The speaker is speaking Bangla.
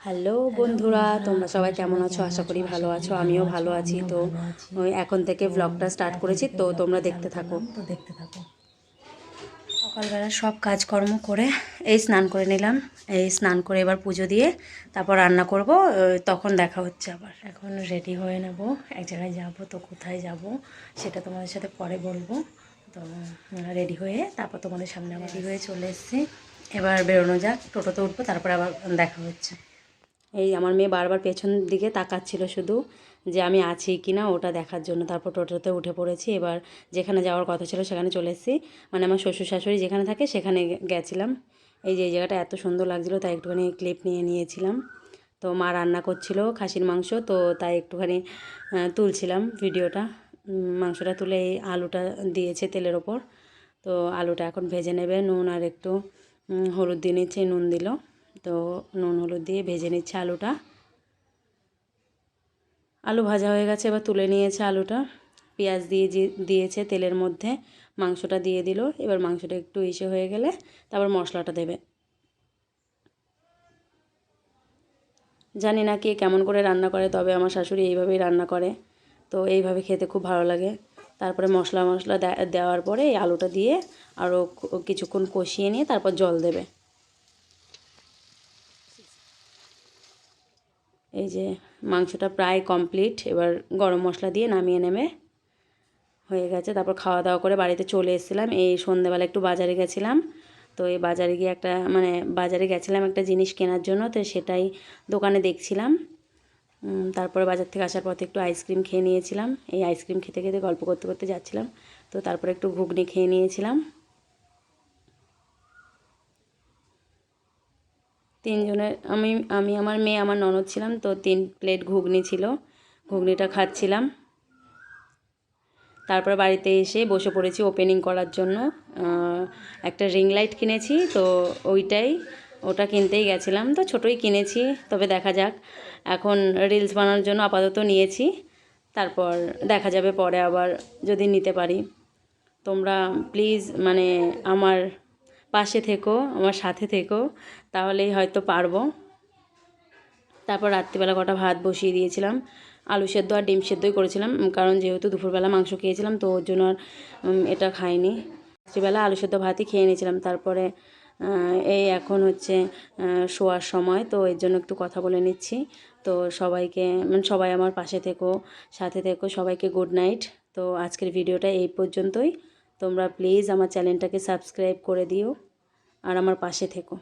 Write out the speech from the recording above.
হ্যালো বন্ধুরা, তোমরা সবাই কেমন আছো? আশা করি ভালো আছো। আমিও ভালো আছি। তো ওই এখন থেকে ব্লগটা স্টার্ট করেছি, তো তোমরা দেখতে থাকো। সকালবেলা সব কাজকর্ম করে এই স্নান করে নিলাম। এই স্নান করে এবার পুজো দিয়ে তারপর রান্না করব। তখন দেখা হচ্ছে আবার। এখন রেডি হয়ে নেব, এক জায়গায় যাব। তো কোথায় যাব সেটা তোমাদের সাথে পরে বলবো। তো রেডি হয়ে তারপর তোমাদের সামনে আবার রেডি হয়ে চলে এসেছি। এবার বেরোনো যাক, টোটোতে উঠবো, তারপর আবার দেখা হচ্ছে। এই আমার মেয়ে বারবার পেছন দিকে তাকাচ্ছিল শুধু, যে আমি আছি কি না ওটা দেখার জন্য। তারপর টোটোতে উঠে পড়েছি। এবার যেখানে যাওয়ার কথা ছিল সেখানে চলে এসেছি। মানে আমার শ্বশুর শাশুড়ি যেখানে থাকে সেখানে গেছিলাম। এই যে এই জায়গাটা এত সুন্দর লাগছিলো, তাই একটুখানি ক্লিপ নিয়ে নিয়েছিলাম। তো মা রান্না করছিল খাসির মাংস, তো তাই একটুখানি তুলছিলাম ভিডিওটা। মাংসটা তুলে এই আলুটা দিয়েছে তেলের ওপর। তো আলুটা এখন ভেজে নেবে, নুন আর একটু হলুদ দিয়ে নিচ্ছে, নুন দিল। তো নুন হলুদ দিয়ে ভেজে নিচ্ছে আলুটা। আলু ভাজা হয়ে গেছে, এবার তুলে নিয়েছে আলুটা। পেঁয়াজ দিয়েছে তেলের মধ্যে, মাংসটা দিয়ে দিল। এবার মাংসটা একটু ইসে হয়ে গেলে তারপর মশলাটা দেবে। জানি না কে কেমন করে রান্না করে, তবে আমার শাশুড়ি এইভাবেই রান্না করে। তো এইভাবে খেতে খুব ভালো লাগে। তারপরে মশলা দেওয়ার পরে এই আলুটা দিয়ে আরও কিছুক্ষণ কষিয়ে নিয়ে তারপর জল দেবে। এই যে মাংসটা প্রায় কমপ্লিট। এবার গরম মশলা দিয়ে নামিয়ে নেবে, হয়ে গেছে। তারপর খাওয়া দাওয়া করে বাড়িতে চলে এসেছিলাম। এই সন্ধ্যেবেলা একটু বাজারে গেছিলাম। তো এই বাজারে গিয়ে বাজারে গেছিলাম একটা জিনিস কেনার জন্য। তো সেটাই দোকানে দেখছিলাম। তারপরে বাজার থেকে আসার পথে একটু আইসক্রিম খেয়ে নিয়েছিলাম। এই আইসক্রিম খেতে খেতে গল্প করতে করতে যাচ্ছিলাম। তো তারপরে একটু ঘুগনি খেয়ে নিয়েছিলাম। তিনজনের আমি আমার মেয়ে আমার ননদ ছিলাম। তো 3 প্লেট ঘুগনি ছিল, ঘুগনিটা খাচ্ছিলাম। তারপর বাড়িতে এসে বসে পড়েছি ওপেনিং করার জন্য। একটা রিং লাইট কিনেছি, তো ওটা কিনতেই গেছিলাম। তো ছোটোই কিনেছি, তবে দেখা যাক। এখন রিলস বানানোর জন্য আপাতত নিয়েছি, তারপর দেখা যাবে পরে আবার যদি নিতে পারি। তোমরা প্লিজ মানে আমার পাশে থেকো, আমার সাথে থেকো, তাহলেই হয়তো পারবো। তারপর রাত্রিবেলা কটা ভাত বসিয়ে দিয়েছিলাম। আলু সেদ্ধ আর ডিম সেদ্ধই করেছিলাম, কারণ যেহেতু দুপুরবেলা মাংস খেয়েছিলাম, তো ওর জন্য আর এটা খাইনি। রাত্রিবেলা আলু সেদ্ধ ভাতই খেয়ে নিয়েছিলাম। তারপরে এই এখন হচ্ছে শোয়ার সময়, তো এর জন্য একটু কথা বলে নিচ্ছি। তো সবাইকে সবাই আমার পাশে থেকো, সাথে থেকো, সবাইকে গুড নাইট। তো আজকের ভিডিওটা এই পর্যন্তই। তোমরা প্লিজ আমার চ্যানেলটাকে সাবস্ক্রাইব করে দিও আর আমার পাশে থেকো।